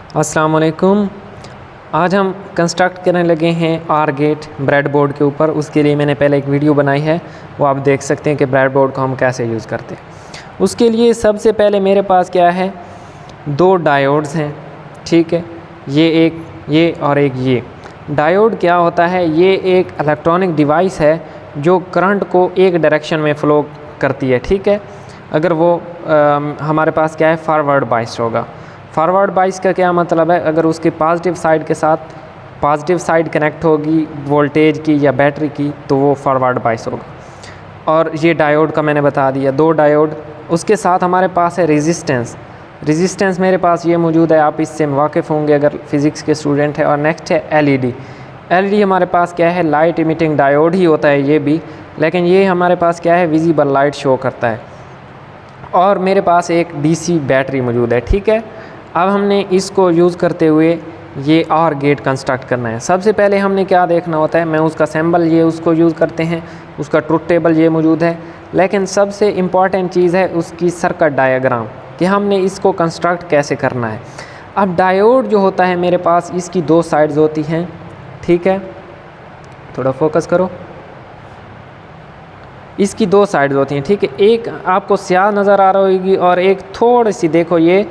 अस्सलाम वालेकुम। आज हम कंस्ट्रक्ट करने लगे हैं आर गेट ब्रेडबोर्ड के ऊपर। उसके लिए मैंने पहले एक वीडियो बनाई है, वो आप देख सकते हैं कि ब्रेडबोर्ड को हम कैसे यूज़ करते हैं। उसके लिए सबसे पहले मेरे पास क्या है, दो डायोड्स हैं, ठीक है। ये और एक ये। डायोड क्या होता है, ये एक इलेक्ट्रॉनिक डिवाइस है जो करंट को एक डायरेक्शन में फ़्लो करती है, ठीक है। अगर वो हमारे पास क्या है, फॉरवर्ड बाइस होगा। फॉरवर्ड बाइस का क्या मतलब है, अगर उसके पॉजिटिव साइड के साथ पॉजिटिव साइड कनेक्ट होगी वोल्टेज की या बैटरी की, तो वो फॉरवर्ड बाइस होगा। और ये डायोड का मैंने बता दिया, दो डायोड। उसके साथ हमारे पास है रेजिस्टेंस मेरे पास ये मौजूद है, आप इससे वाकिफ़ होंगे अगर फिज़िक्स के स्टूडेंट हैं। और नेक्स्ट है एलईडी हमारे पास क्या है, लाइट इमिटिंग डायोड ही होता है ये भी, लेकिन ये हमारे पास क्या है, विजिबल लाइट शो करता है। और मेरे पास एक डीसी बैटरी मौजूद है, ठीक है। अब हमने इसको यूज़ करते हुए ये आर गेट कंस्ट्रक्ट करना है। सबसे पहले हमने क्या देखना होता है, मैं उसका सिंबल ये उसको यूज़ करते हैं, उसका ट्रुथ टेबल ये मौजूद है, लेकिन सबसे इम्पॉर्टेंट चीज़ है उसकी सर्किट डायग्राम कि हमने इसको कंस्ट्रक्ट कैसे करना है। अब डायोड जो होता है मेरे पास, इसकी दो साइड्स होती हैं, ठीक है। थोड़ा फोकस करो, इसकी दो साइड्स होती हैं, ठीक है। एक आपको स्याह नज़र आ रही होगी और एक थोड़ी सी, देखो ये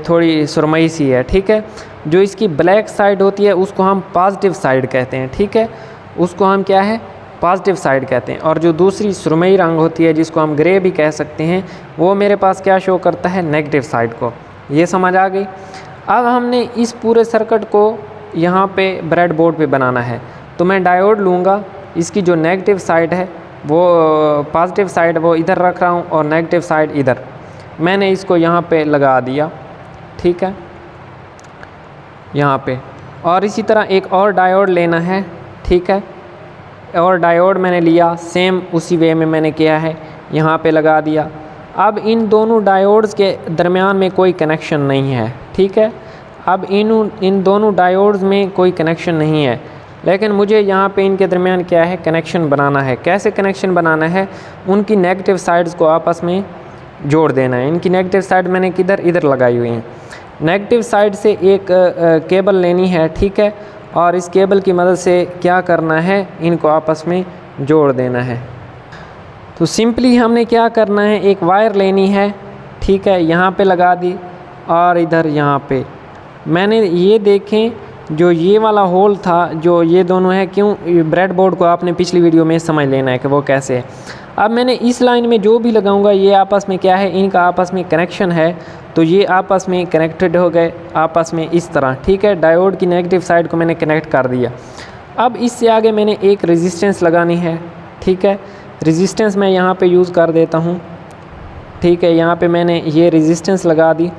थोड़ी सुरमई सी है, ठीक है। जो इसकी ब्लैक साइड होती है उसको हम पॉजिटिव साइड कहते हैं, ठीक है। उसको हम क्या है, पॉजिटिव साइड कहते हैं। और जो दूसरी सुरमई रंग होती है जिसको हम ग्रे भी कह सकते हैं, वो मेरे पास क्या शो करता है, नेगेटिव साइड को। ये समझ आ गई। अब हमने इस पूरे सर्किट को यहाँ पे ब्रेडबोर्ड पे बनाना है, तो मैं डायोड लूँगा, इसकी जो नेगेटिव साइड है वो पॉजिटिव साइड वो इधर रख रहा हूँ और नेगेटिव साइड इधर। मैंने इसको यहाँ पे लगा दिया, ठीक है, यहाँ पे। और इसी तरह एक और डायोड लेना है, ठीक है। और डायोड मैंने लिया, सेम उसी वे में मैंने किया है, यहाँ पे लगा दिया। अब इन दोनों डायोड्स के दरमियान में कोई कनेक्शन नहीं है, ठीक है। अब इन दोनों डायोड्स में कोई कनेक्शन नहीं है, लेकिन मुझे यहाँ पे इनके दरमियान क्या है, कनेक्शन बनाना है। कैसे कनेक्शन बनाना है, उनकी नेगेटिव साइड्स को आपस में जोड़ देना है। इनकी नेगेटिव साइड मैंने किधर, इधर लगाई हुई हैं। नेगेटिव साइड से एक केबल लेनी है, ठीक है। और इस केबल की मदद से क्या करना है, इनको आपस में जोड़ देना है। तो सिंपली हमने क्या करना है, एक वायर लेनी है, ठीक है, यहाँ पे लगा दी और इधर यहाँ पे मैंने ये देखें, जो ये वाला होल था, जो ये दोनों है, क्यों ब्रेडबोर्ड को आपने पिछली वीडियो में समझ लेना है कि वो कैसे है। अब मैंने इस लाइन में जो भी लगाऊंगा, ये आपस में क्या है, इनका आपस में कनेक्शन है, तो ये आपस में कनेक्टेड हो गए आपस में इस तरह, ठीक है। डायोड की नेगेटिव साइड को मैंने कनेक्ट कर दिया। अब इससे आगे मैंने एक रेजिस्टेंस लगानी है, ठीक है। रेजिस्टेंस मैं यहाँ पे यूज़ कर देता हूँ, ठीक है। यहाँ पे मैंने ये रेजिस्टेंस लगा दी।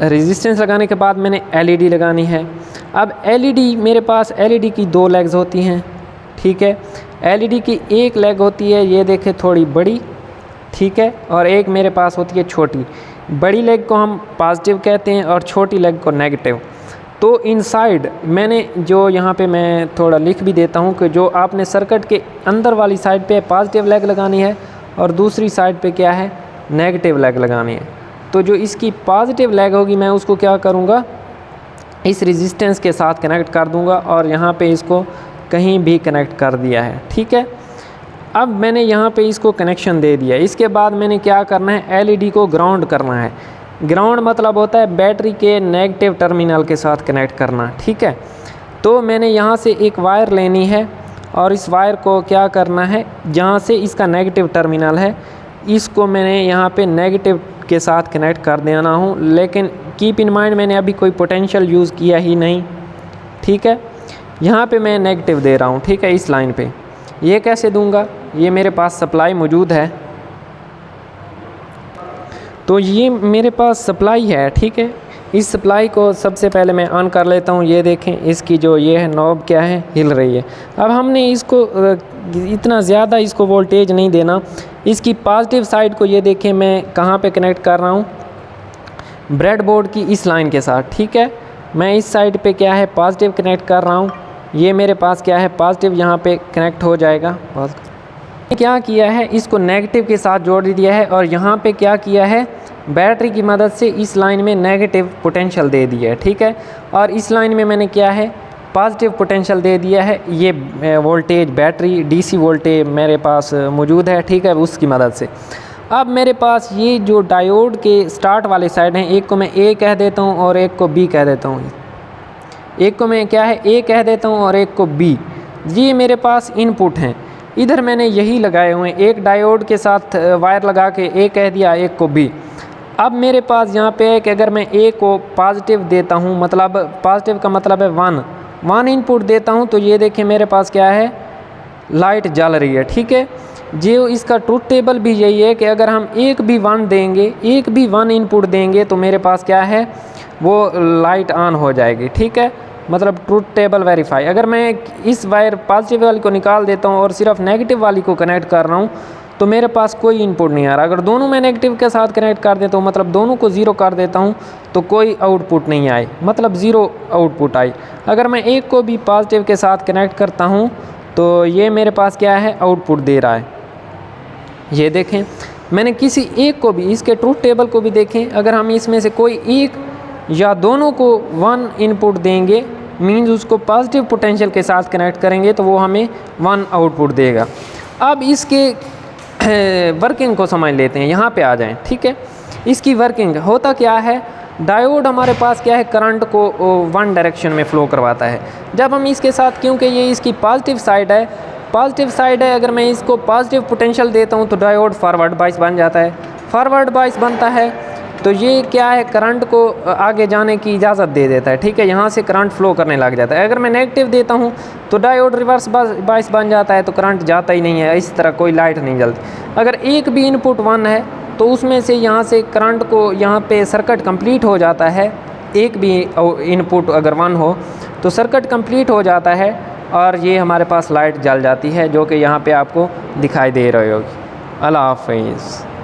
रेजिस्टेंस लगाने के बाद मैंने एलईडी लगानी है। अब एलईडी मेरे पास, एलईडी की दो लेग्स होती हैं, ठीक है। एलईडी की एक लेग होती है, ये देखें, थोड़ी बड़ी, ठीक है, और एक मेरे पास होती है छोटी। बड़ी लेग को हम पॉजिटिव कहते हैं और छोटी लेग को नेगेटिव। तो इनसाइड मैंने जो यहाँ पे मैं थोड़ा लिख भी देता हूँ कि जो आपने सर्किट के अंदर वाली साइड पे पॉजिटिव लेग लगानी है और दूसरी साइड पे क्या है, नेगेटिव लेग लगानी है। तो जो इसकी पॉजिटिव लेग होगी, मैं उसको क्या करूँगा, इस रेजिस्टेंस के साथ कनेक्ट कर दूँगा और यहाँ पे इसको कहीं भी कनेक्ट कर दिया है, ठीक है। अब मैंने यहाँ पे इसको कनेक्शन दे दिया। इसके बाद मैंने क्या करना है, एलईडी को ग्राउंड करना है। ग्राउंड मतलब होता है बैटरी के नेगेटिव टर्मिनल के साथ कनेक्ट करना, ठीक है। तो मैंने यहाँ से एक वायर लेनी है और इस वायर को क्या करना है, जहाँ से इसका नेगेटिव टर्मिनल है, इसको मैंने यहाँ पे नेगेटिव के साथ कनेक्ट कर देना हूँ। लेकिन कीप इन माइंड, मैंने अभी कोई पोटेंशियल यूज़ किया ही नहीं, ठीक है। यहाँ पे मैं नेगेटिव दे रहा हूँ, ठीक है, इस लाइन पे। ये कैसे दूंगा, ये मेरे पास सप्लाई मौजूद है, तो ये मेरे पास सप्लाई है, ठीक है। इस सप्लाई को सबसे पहले मैं ऑन कर लेता हूँ। ये देखें, इसकी जो ये है नॉब क्या है, हिल रही है। अब हमने इसको इतना ज़्यादा इसको वोल्टेज नहीं देना। इसकी पॉजिटिव साइड को ये देखें मैं कहाँ पे कनेक्ट कर रहा हूँ, ब्रेडबोर्ड की इस लाइन के साथ, ठीक है। मैं इस साइड पे क्या है, पॉजिटिव कनेक्ट कर रहा हूँ। ये मेरे पास क्या है, पॉजिटिव यहाँ पे कनेक्ट हो जाएगा। क्या किया है, इसको नेगेटिव के साथ जोड़ दिया है और यहाँ पे क्या किया है, बैटरी की मदद से इस लाइन में नेगेटिव पोटेंशियल दे दिया है, ठीक है। और इस लाइन में मैंने क्या है, पॉजिटिव पोटेंशियल दे दिया है। ये वोल्टेज बैटरी डीसी वोल्टेज मेरे पास मौजूद है, ठीक है, उसकी मदद से। अब मेरे पास ये जो डायोड के स्टार्ट वाले साइड हैं, एक को मैं ए कह देता हूँ और एक को बी कह देता हूँ। एक को मैं क्या है ए कह देता हूँ और एक को बी। ये मेरे पास इनपुट हैं, इधर मैंने यही लगाए हुए हैं, एक डायोड के साथ वायर लगा के ए कह दिया, एक को बी। अब मेरे पास यहाँ पे है कि अगर मैं ए को पॉजिटिव देता हूँ, मतलब पॉजिटिव का मतलब है 1 इनपुट देता हूँ, तो ये देखिए मेरे पास क्या है, लाइट जल रही है, ठीक है। जो इसका ट्रूथ टेबल भी यही है कि अगर हम एक भी 1 देंगे, एक भी 1 इनपुट देंगे तो मेरे पास क्या है, वो लाइट ऑन हो जाएगी, ठीक है। मतलब ट्रूथ टेबल वेरीफाई। अगर मैं इस वायर पॉजिटिव वाली को निकाल देता हूँ और सिर्फ नेगेटिव वाली को कनेक्ट कर रहा हूँ तो मेरे पास कोई इनपुट नहीं आ रहा। अगर दोनों मैं नेगेटिव के साथ कनेक्ट कर देता हूँ, मतलब दोनों को 0 कर देता हूँ, तो कोई आउटपुट नहीं आए, मतलब 0 आउटपुट आई। अगर मैं एक को भी पॉजिटिव के साथ कनेक्ट करता हूँ तो ये मेरे पास क्या है, आउटपुट दे रहा है। ये देखें, मैंने किसी एक को भी, इसके ट्रूथ टेबल को भी देखें, अगर हम इसमें से कोई एक या दोनों को 1 इनपुट देंगे, मीन्स उसको पॉजिटिव पोटेंशियल के साथ कनेक्ट करेंगे, तो वो हमें 1 आउटपुट देगा। अब इसके वर्किंग को समझ लेते हैं, यहाँ पे आ जाएं, ठीक है। इसकी वर्किंग होता क्या है, डायोड हमारे पास क्या है, करंट को 1 डायरेक्शन में फ़्लो करवाता है। जब हम इसके साथ, क्योंकि ये इसकी पॉजिटिव साइड है, अगर मैं इसको पॉजिटिव पोटेंशियल देता हूँ तो डायोड फॉरवर्ड बाइस बन जाता है। फॉरवर्ड बाइस बनता है तो ये क्या है, करंट को आगे जाने की इजाज़त दे देता है, ठीक है। यहाँ से करंट फ्लो करने लग जाता है। अगर मैं नेगेटिव देता हूँ तो डायोड रिवर्स बाइस बन जाता है, तो करंट जाता ही नहीं है, इस तरह कोई लाइट नहीं जलती। अगर एक भी इनपुट 1 है तो उसमें से यहाँ से करंट को, यहाँ पे सर्किट कंप्लीट हो जाता है। एक भी इनपुट अगर 1 हो तो सर्किट कंप्लीट हो जाता है और ये हमारे पास लाइट जल जाती है, जो कि यहाँ पे आपको दिखाई दे रही होगी। अल्लाह हाफ़िज़।